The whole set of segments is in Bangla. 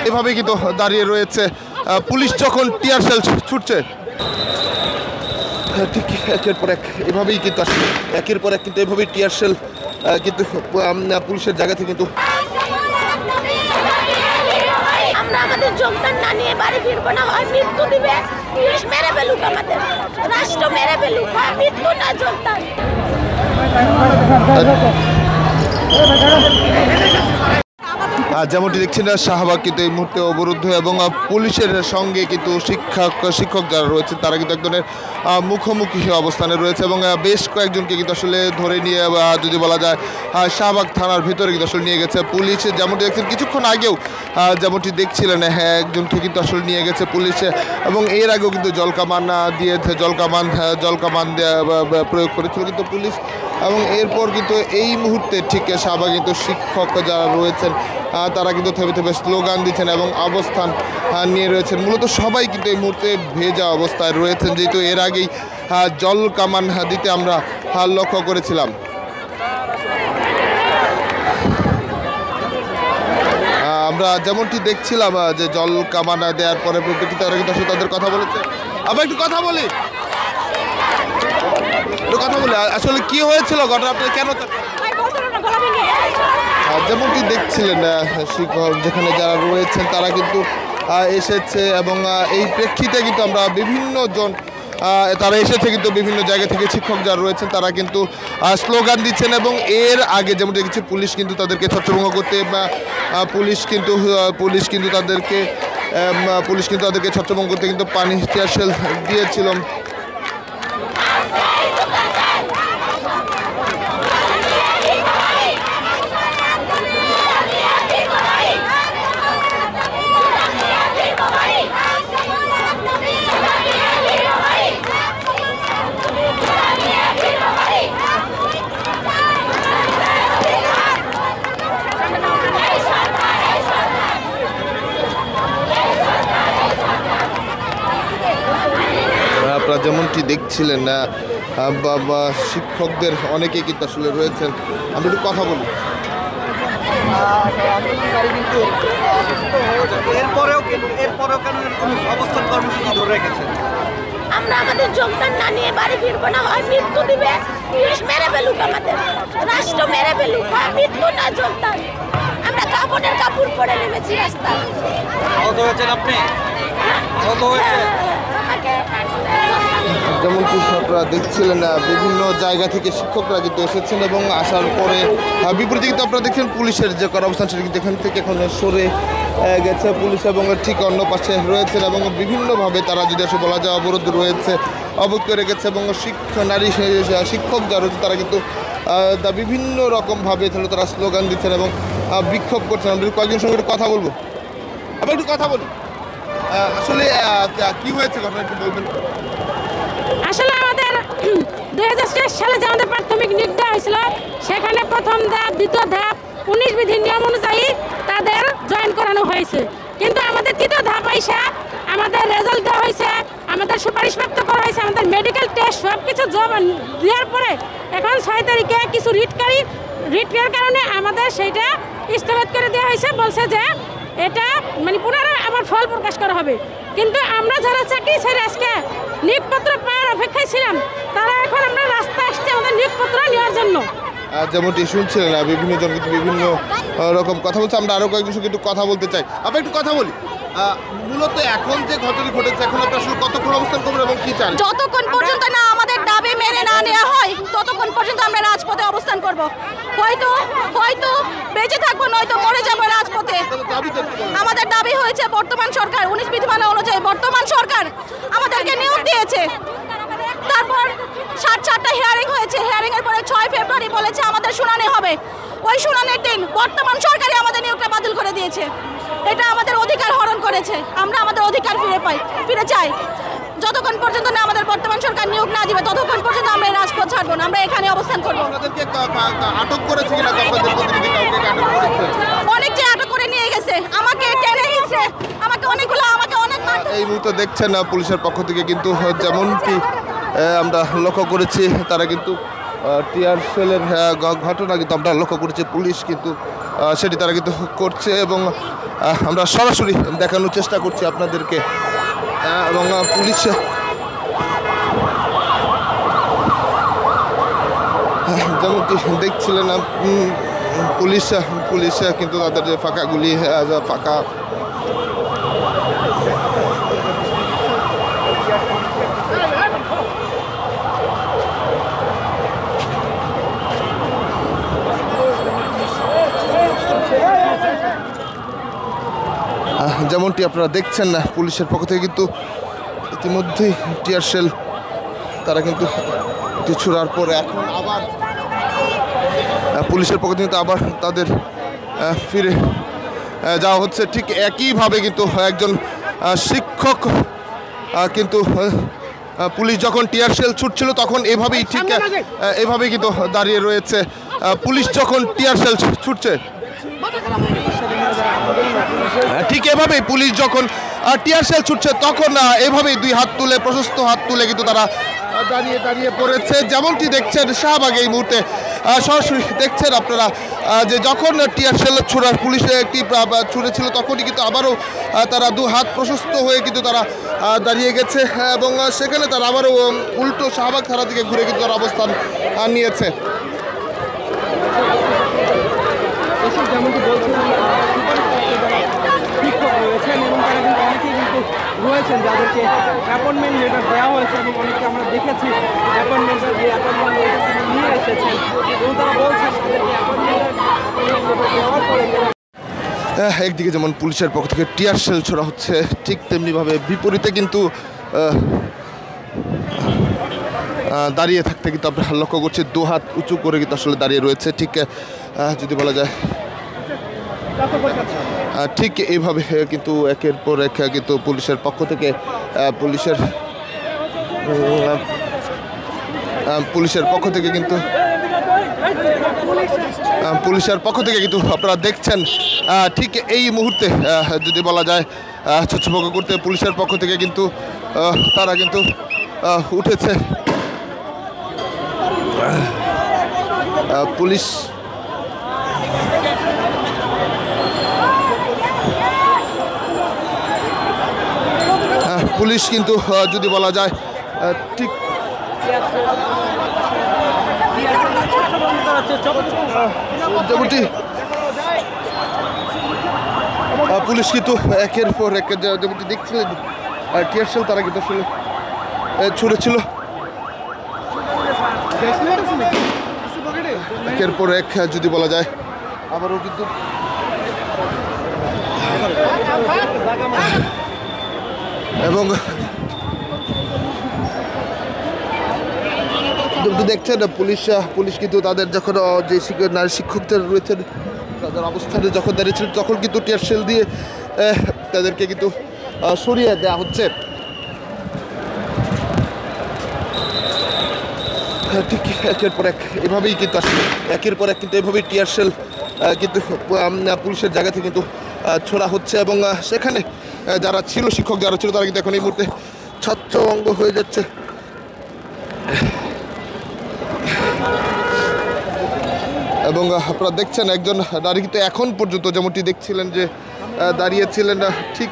এভাবে কিন্তু দাঁড়িয়ে রয়েছে পুলিশ যখন টিয়ার শেল ছুটছে ঠিক একের পর এক এভাবেই কিন্তু আসলে একের পর এক কিন্তু এভাবেই টিয়ার শেল কিন্তু পুলিশের জায়গা থেকে কিন্তু আমরা আমাদের যোগদান না নিয়ে বাড়ি ফিরবো না, হয় মৃত্যু দিবে, পুলিশ মেরে ফেলুক, আমাদের রাষ্ট্র মেরে ফেলুক, হয় মৃত্যু না যোগদান। যেমনটি দেখছেন শাহবাগ কিন্তু এই মুহূর্তে অবরুদ্ধ এবং পুলিশের সঙ্গে কিন্তু শিক্ষক যারা রয়েছে তারা কিন্তু এক ধরনের মুখোমুখি অবস্থানে রয়েছে এবং বেশ কয়েকজনকে কিন্তু আসলে ধরে নিয়ে যদি বলা যায় শাহবাগ থানার ভিতরে কিন্তু আসলে নিয়ে গেছে পুলিশ। যেমনটি দেখছেন কিছুক্ষণ আগেও যেমনটি দেখছিলেন একজনকে কিন্তু আসলে নিয়ে গেছে পুলিশ এবং এর আগেও কিন্তু জলকামান দিয়েছে জলকামান প্রয়োগ করেছিল কিন্তু পুলিশ এবং এরপর কিন্তু এই মুহূর্তে ঠিক শাহবাগ কিন্তু শিক্ষক যারা রয়েছেন তারা কিন্তু থেমে থেমে স্লোগান দিচ্ছেন এবং অবস্থান নিয়ে রয়েছেন। মূলত সবাই কিন্তু এই মুহূর্তে ভেজা অবস্থায় রয়েছেন, যেহেতু এর আগেই জল কামান দিতে আমরা লক্ষ্য করেছিলাম। আমরা যেমনটি দেখছিলাম যে জল কামান দেওয়ার পরে প্রকৃতিতে তারা কিন্তু আসলে তাদের কথা বলেছে। আবার একটু কথা বলি আসলে কি হয়েছিল ঘটনা, আপনি কেন যেমনটি দেখছিলেন শিক্ষক যেখানে যারা রয়েছেন তারা কিন্তু এসেছে এবং এই প্রেক্ষিতে কিন্তু আমরা বিভিন্ন জন তারা এসেছে কিন্তু বিভিন্ন জায়গা থেকে শিক্ষক যারা রয়েছেন তারা কিন্তু স্লোগান দিচ্ছেন এবং এর আগে যেমন দেখছি পুলিশ কিন্তু তাদেরকে ছত্রভঙ্গ করতে পুলিশ কিন্তু তাদেরকে ছত্রভঙ্গ করতে কিন্তু পানি টিয়ার শেল দিয়েছিল। আপনারা যেমনটি দেখছিলেন বা শিক্ষকদের অনেকেই কিন্তু আসলে রয়েছেন। আমি একটু কথা বলি। আমরা আমাদের যোগদান না নিয়ে বাড়ি ফিরবো না, হয় মৃত্যু দিবে, পুলিশ মেরে ফেলুক, আমাদের রাষ্ট্র মেরে ফেলুক, হয় মৃত্যু না যোগদান। আমরা কাপড়ের কাপড় পরে নেমেছি রাস্তায়। আপনি যেমনটি আপনারা দেখছিলেন বিভিন্ন জায়গা থেকে শিক্ষকরা কিন্তু এসেছেন এবং আসার পরে বিপরীতে কিন্তু আপনারা দেখছেন পুলিশের যে করা অবস্থান সেটা কিন্তু এখান থেকে এখন সরে গেছে পুলিশ এবং ঠিক অন্য পাশে রয়েছেন এবং বিভিন্নভাবে তারা যদি আসলে বলা যায় অবরোধ রয়েছে, অবরোধ করে গেছে এবং শিক্ষক যারা রয়েছে তারা কিন্তু বিভিন্ন রকমভাবে তারা স্লোগান দিচ্ছেন এবং বিক্ষোভ করছেন। আমরা কয়েকজনের সঙ্গে কথা বলবো, আবার একটু কথা বলি। আসলে কি হয়েছে ঘটনা একটু বলবেন? আসলে আমাদের 2023 সালে যে আমাদের প্রাথমিক নিয়োগ দেওয়া হয়েছিল সেখানে প্রথম ধাপ দ্বিতীয় ধাপ 19 বিধির নিয়ম অনুযায়ী তাদের জয়েন করানো হয়েছে, কিন্তু আমাদের তৃতীয় ধাপ আইসা আমাদের রেজাল্ট দেওয়া হয়েছে, আমাদের সুপারিশপ্রাপ্ত করা হয়েছে, আমাদের মেডিকেল টেস্ট সব কিছু দেওয়ার পরে এখন 6 তারিখে কিছু রিটের কারণে আমাদের সেইটা স্থগিত করে দেওয়া হয়েছে। বলছে যে এটা মানে পুনরায় আবার ফল প্রকাশ করা হবে, কিন্তু আমরা যারা চাকরি ছেড়ে আজকে নিয়োগপত্র পাওয়ার অপেক্ষায় ছিলাম তারা এখন আমরা রাস্তায় আসছি আমাদের নিয়োগপত্র নেওয়ার জন্য। যেমনটি শুনছিলেন বিভিন্ন জন কিন্তু বিভিন্ন রকম কথা বলছে। আমরা আরও কয়েকজন সঙ্গে একটু কথা বলতে চাই, আবার একটু কথা বলি। মূলত এখন যে ঘটনা ঘটেছে এখন আপনার আসলে কতক্ষণ অবস্থান করবেন এবং কি চান? যতক্ষণ পর্যন্ত না আমাদের দাবি মেনে না নেওয়া হয় ততক্ষণ পর্যন্ত আমরা রাজপথে অবস্থান করব। হয়তো বেঁচে থাকবো, নয়তো মরে যাবো রাজপথে। আমাদের দাবি হয়েছে বর্তমান সরকার 19 বিধিমালা অনুযায়ী বর্তমান সরকার আমাদেরকে নিয়োগ দিয়েছে, তারপর 7টা হিয়ারিং হয়েছে, হিয়ারিং এর পরে 6 ফেব্রুয়ারি বলেছে আমাদের শুনানি হবে। ওই শুনানির দিন বর্তমান সরকারই আমাদের নিয়োগটা বাতিল করে দিয়েছে। এটা আমাদের অধিকার হরণ করেছে, আমরা আমাদের অধিকার ফিরে চাই। যতক্ষণ পর্যন্ত না আমাদের বর্তমান সরকার নিয়োগ না দিবে ততক্ষণ পর্যন্ত আমরা রাজপথ ছাড়বো না, আমরা এখানে অবস্থান করবো। অনেক যে আটক করে নিয়ে গেছে, আমাকে টেনে হিঁচড়ে আমাকে অনেক এই মুহূর্তে দেখছেন পুলিশের পক্ষ থেকে কিন্তু যেমনটি আমরা লক্ষ্য করেছি তারা কিন্তু টিয়ার সেলের ঘটনা কিন্তু আমরা লক্ষ্য করেছি। পুলিশ কিন্তু সেটি তারা কিন্তু করছে এবং আমরা সরাসরি দেখানোর চেষ্টা করছি আপনাদেরকে। এবং পুলিশ যেমনটি দেখছিলেন পুলিশ কিন্তু তাদের যে ফাঁকা গুলি ফাঁকা যেমনটি আপনারা দেখছেন না, পুলিশের পক্ষ থেকে কিন্তু ইতিমধ্যেই টিয়ার শেল তারা কিন্তু ছোড়ার পরে এখন আবার পুলিশের পক্ষ থেকে আবার তাদের ফিরে যাওয়া হচ্ছে। ঠিক একইভাবে কিন্তু একজন শিক্ষক কিন্তু পুলিশ যখন টিয়ার শেল ছুটছিল তখন এভাবেই ঠিক এভাবেই কিন্তু দাঁড়িয়ে রয়েছে। পুলিশ যখন টিয়ার শেল ছুটছে ঠিক এভাবেই পুলিশ যখন টিয়ার শেল ছুটছে তখন এভাবেই দুই হাত তুলে প্রশস্ত হাত তুলে কিন্তু তারা দাঁড়িয়ে পড়েছে। যেমনটি দেখছেন শাহবাগে এই মুহূর্তে সরাসরি দেখছেন আপনারা যে যখন টিয়ার শেল ছোড়ার পুলিশে একটি ছুড়েছিল তখনই কিন্তু আবারও তারা দু হাত প্রশস্ত হয়ে কিন্তু তারা দাঁড়িয়ে গেছে এবং সেখানে তারা আবারও উল্টো শাহবাগ থানা দিকে ঘুরে কিন্তু তারা অবস্থান নিয়েছে। যেমনটি বলছিলাম শিক্ষক রয়েছেন এবং তারা কিন্তু অনেকেই কিন্তু রয়েছেন যাদেরকে অ্যাপয়েন্টমেন্ট লেটার দেওয়া হয়েছে এবং অনেকে আমরা দেখেছি অ্যাপয়েন্টমেন্টের যে অ্যাপয়েন্টমেন্ট লেটার তিনি নিয়ে এসেছেন এবং তারা বলছেন তাদেরকে অ্যাপয়েন্টমেন্ট লেটার দেওয়ার পরে একদিকে যেমন পুলিশের পক্ষ থেকে টিয়ার শেল ছোড়া হচ্ছে ঠিক তেমনিভাবে বিপরীতে কিন্তু দাঁড়িয়ে থাকতে কিন্তু আমরা লক্ষ্য করছি দু হাত উঁচু করে কিন্তু আসলে দাঁড়িয়ে রয়েছে। ঠিক যদি বলা যায় ঠিক এইভাবে কিন্তু একের পর এক কিন্তু পুলিশের পক্ষ থেকে পুলিশের পক্ষ থেকে কিন্তু আপনারা দেখছেন ঠিক এই মুহূর্তে যদি বলা যায় ছচ্ছবক করতে পুলিশের পক্ষ থেকে কিন্তু তারা কিন্তু উঠেছে। পুলিশ কিন্তু যদি বলা যায় ঠিক যেমনটি পুলিশ কিন্তু একের পর এক যেমনটি দেখছিলেন টিয়ার শেল তারা কিন্তু আসলে ছুড়েছিল একের পর এক যদি বলা যায় আবারও কিন্তু এবং দেখছেন পুলিশ কিন্তু তাদের যখন যে নারী শিক্ষকদের রয়েছেন তাদের অবস্থানে যখন দাঁড়িয়েছিলেন তখন কিন্তু টিয়ার শেল দিয়ে তাদেরকে কিন্তু সরিয়ে দেওয়া হচ্ছে। ঠিক একের পর এক এভাবেই কিন্তু আসলে একের পর এক কিন্তু এভাবেই টিয়ার শেল কিন্তু পুলিশের জায়গা থেকে কিন্তু ছোড়া হচ্ছে এবং সেখানে যারা ছিল শিক্ষক যারা ছিল তারা কিন্তু এখন এই মুহূর্তে ছত্রভঙ্গ হয়ে যাচ্ছে। এবং আপনারা দেখছেন একজন নারী কিন্তু এখন পর্যন্ত যেমনটি দেখছিলেন যে দাঁড়িয়েছিলেন ঠিক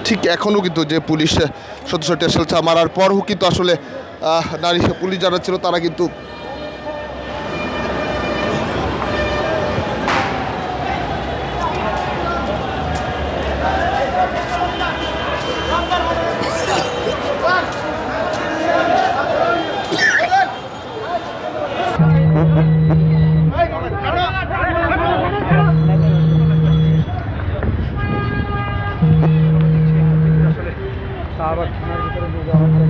ঠিক এখনও কিন্তু যে পুলিশ সদস্য টিয়ার শেল মারার পরও কিন্তু আসলে নারী পুলিশ যারা ছিল তারা কিন্তু শাহবাগ থানার ভিতরে নিয়ে যাওয়া হচ্ছে।